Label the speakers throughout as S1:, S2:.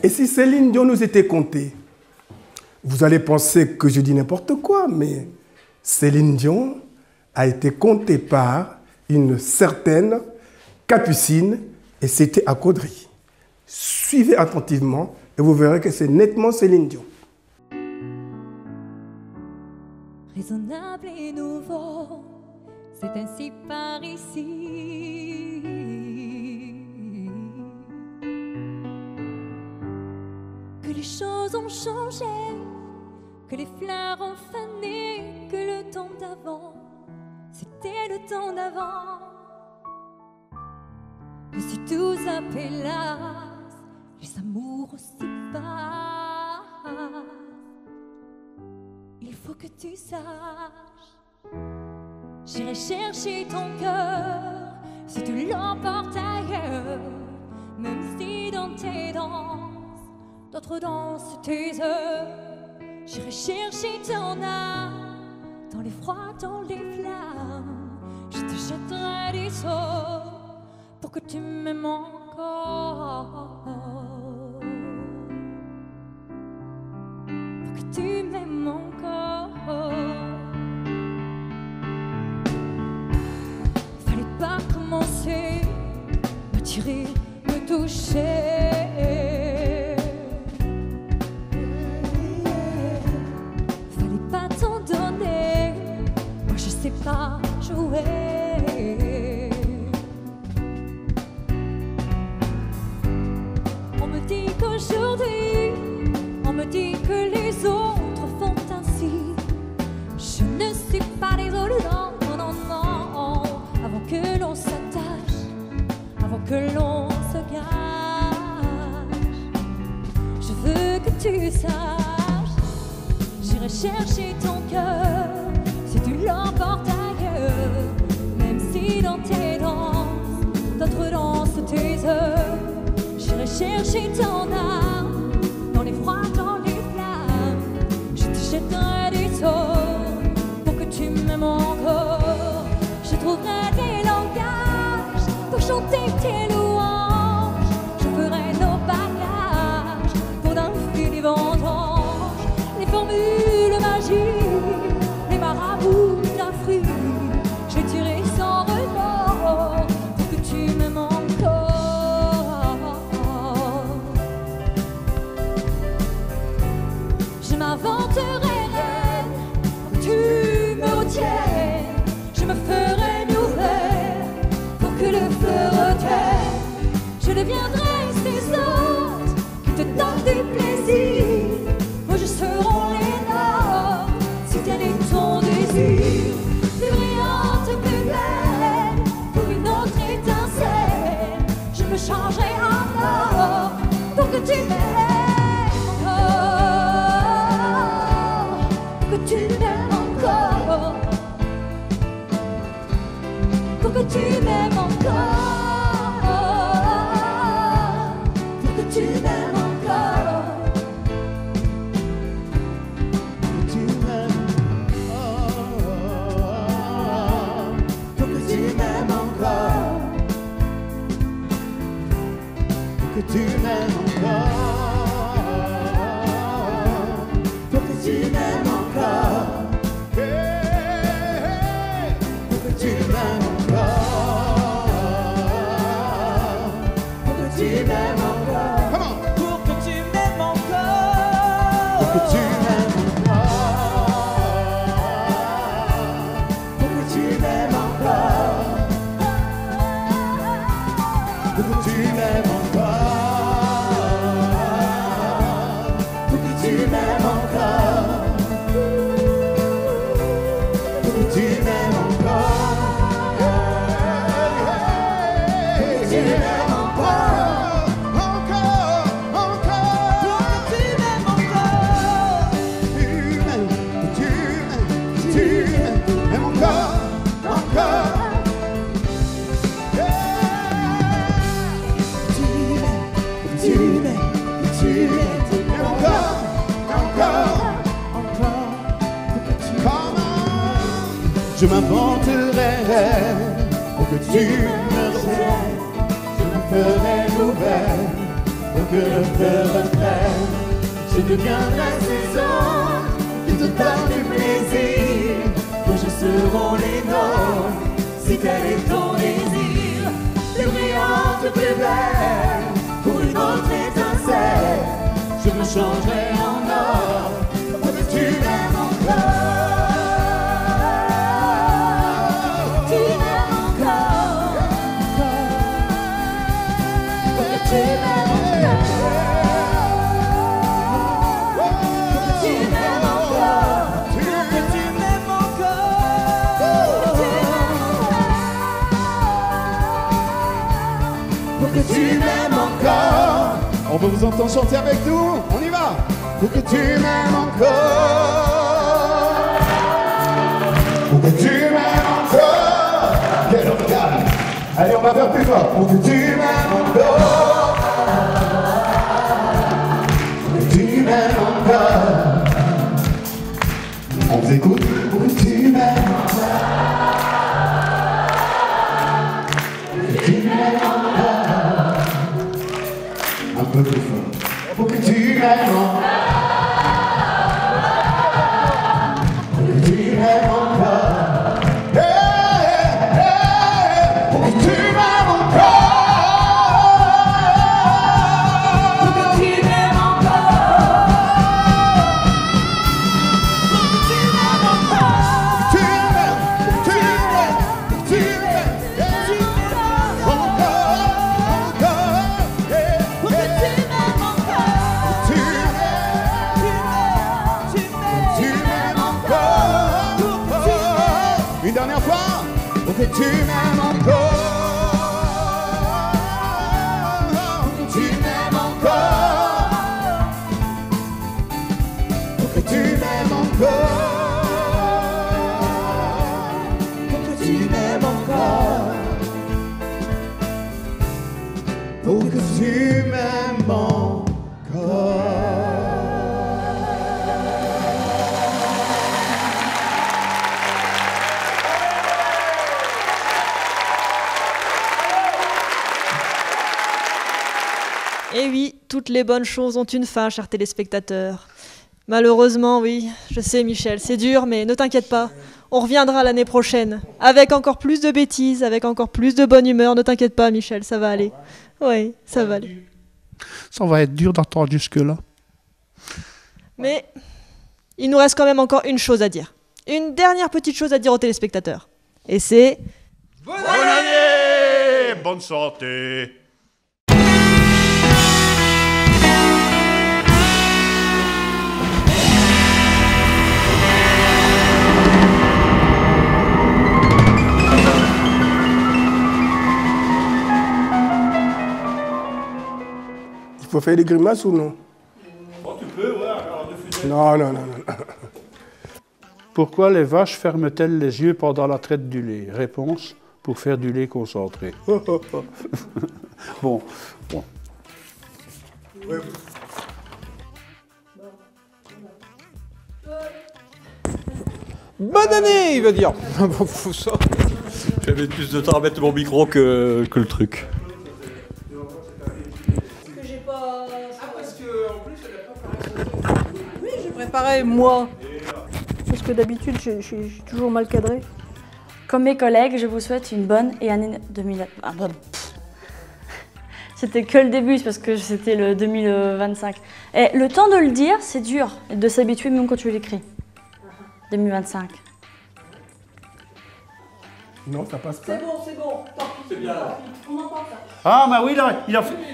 S1: Et si Céline Dion nous était contée, vous allez penser que je dis n'importe quoi, mais Céline Dion a été contée par une certaine Capucine et c'était à Caudry. Suivez attentivement et vous verrez que c'est nettement Céline Dion.
S2: Raisonnable et nouveau, c'est ainsi par ici. Que les choses ont changé, que les fleurs ont fané, que le temps d'avant, c'était le temps d'avant. Que si tout s'appelasse, les amours aussi passent. Il faut que tu saches, j'irai chercher ton cœur si tu l'emportes ailleurs, même si dans tes danses, d'autres dansent tes heures. J'irai chercher ton âme dans les froids, dans les flammes. Je te jetterai des sorts pour que tu m'aimes encore. Pour que tu m'aimes encore. Fallait pas commencer, m'attirer, me toucher. Fallait pas t'en donner, moi je sais pas jouer. On me dit qu'aujourd'hui, on me dit que les autres font ainsi. Je ne suis pas désolée, non, non, non. Avant que l'on s'attache, avant que l'on se gâche, je veux que tu saches, j'irai chercher ton cœur si tu l'emportes ailleurs, même si dans tes danses, d'autres dansent tes heures. J'irai chercher ton âme dans les froids, dans les flammes. Je te jetterai des sorts pour que tu m'aimes encore. Je trouverai des langages pour chanter tes louanges. Je ferai nos bagages pour d'infinis vendanges. Les formules magiques, les marabouts d'un fruit, je dirai sans remords pour que tu m'aimes encore. Je m'inventerai reine pour que tu me retiennes. Je me ferai nouvelle pour que le feu retienne. Je deviendrai ces autres qui te donnent du plaisir. Moi je serai les nôtres si tel est ton désir. Plus brillante, plus belle, pour une autre étincelle. Je me changerai en or pour que tu m'aimes encore. Pour que tu m'aimes encore. Pour que tu m'aimes encore. Pour que tu m'aimes encore.
S3: Tu m'aimes, pour que tu m'aimes encore, pour que tu m'aimes encore, pour que tu m'aimes encore, pour que tu m'aimes encore, pour que tu m'aimes encore, pour que tu m'aimes encore, pour que tu m'aimes encore, pour que tu m'aimes encore, pour que tu m'aimes encore, pour que tu m'aimes encore, pour que tu m'aimes encore, pour que tu m'aimes encore, encore, encore, pour que tu m'aimes encore, tu m'aimes encore, encore. Je m'inventerai pour que tu me retiennes. Je me ferai nouvelle pour que le feu retienne. deviendrai ces ondes qui te donnent du plaisir. Vos jeux seront les nôtres, si tel est ton désir. Plus brillante, plus belle, pour une autre étincelle, je me changerai en or pour que tu m'aimes encore. Tu m'aimes encore, pour que tu m'aimes encore. Tu m'aimes encore. On veut vous entendre chanter avec nous. On y va. Pour que tu m'aimes encore. Pour que tu m'aimes encore. Quel organe. Allez, on va faire plus fort. Pour que tu m'aimes encore. Pour que tu m'aimes encore. On vous écoute. Pour que tu m'aimes encore. Pour que tu m'aimes encore. Un peu plus fort. Pour que tu m'aimes encore. Pour que tu m'aimes encore. Hey, hey, pour que tu m'aimes encore. Pour que tu m'aimes encore. Pour que tu m'aimes encore. Tu m'aimes, tu m'aimes, tu m'aimes encore, encore. Une dernière fois, pour que tu m'aimes encore, pour que tu m'aimes encore, pour que tu m'aimes encore, pour que tu m'aimes encore, pour que tu m'aimes encore.
S4: Et oui, toutes les bonnes choses ont une fin, chers téléspectateurs. Malheureusement, oui, je sais Michel, c'est dur, mais ne t'inquiète pas, on reviendra l'année prochaine, avec encore plus de bêtises, avec encore plus de bonne humeur, ne t'inquiète pas Michel, ça va aller. Oui, ça va aller.
S5: Ça va être dur d'attendre jusque-là.
S4: Mais il nous reste quand même encore une chose à dire. Une dernière petite chose à dire aux téléspectateurs. Et c'est...
S6: Bonne année! Bonne santé!
S1: Il faut faire des grimaces ou non?
S6: Oh, tu peux, ouais, alors de
S1: Non, non, non, non.
S5: Pourquoi les vaches ferment-elles les yeux pendant la traite du lait? Réponse, pour faire du lait concentré. Bon.
S1: Ouais.
S7: Bonne année, il veut dire. Fou ça. J'avais plus de temps à mettre mon micro que le truc.
S8: Oui, j'ai préparé moi. Parce que d'habitude, je suis toujours mal cadré.
S9: Comme mes collègues, je vous souhaite une bonne et année 2000. C'était que le début, parce que c'était le 2025. Et le temps de le dire, c'est dur de s'habituer même quand tu l'écris. 2025.
S1: Non, ça passe pas.
S8: C'est bon. C'est bien. On entend ça.
S5: Ah, mais oui, là,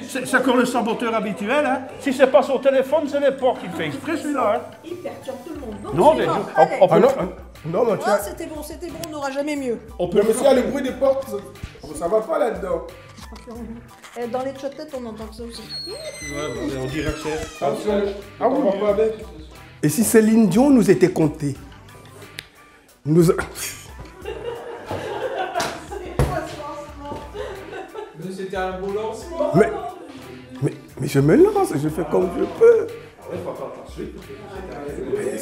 S5: c'est encore le saboteur habituel. Hein. Si c'est pas son téléphone, c'est les portes qu'il fait exprès, celui-là. Hein.
S8: Il perturbe tout le monde. Donc,
S5: Non,
S8: c'est
S5: mais
S8: bon.
S5: on
S8: Allez.
S5: peut-
S1: Ah non, non, mais
S8: Ah, c'était bon, on n'aura jamais mieux.
S1: on peut. Mais monsieur, le bruit des portes, ça va pas là-dedans.
S8: Et dans les chotettes, on entend que ça aussi.
S5: on dirait que c'est...
S1: Ah oui, on va avec. Et si Céline Dion nous était comptée? Nous...
S7: C'était un beau lancement.
S1: Mais je me lance, je fais comme je peux. Mais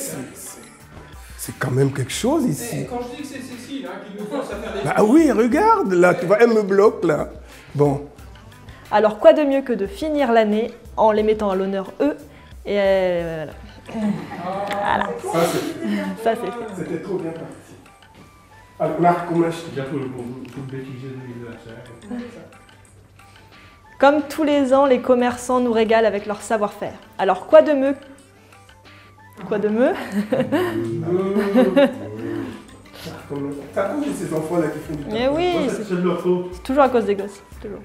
S1: c'est quand même quelque chose ici.
S7: Quand je dis que c'est Cécile qui nous force à faire des...
S1: Bah oui, regarde, là, tu vois, elle me bloque, là. Bon.
S4: Alors quoi de mieux que de finir l'année en les mettant à l'honneur eux Et voilà. Voilà. Ça, c'est fait.
S1: C'était trop bien parti. Alors, Marc, comment je
S6: Déjà pour le bêtisier de l'anniversaire.
S4: Comme tous les ans, les commerçants nous régalent avec leur savoir-faire. Alors, quoi de mieux? Quoi de mieux?
S1: C'est à cause de ces enfants-là qui font du temps.
S4: Mais oui,
S6: C'est de leur faute.
S4: c'est toujours à cause des gosses. Toujours.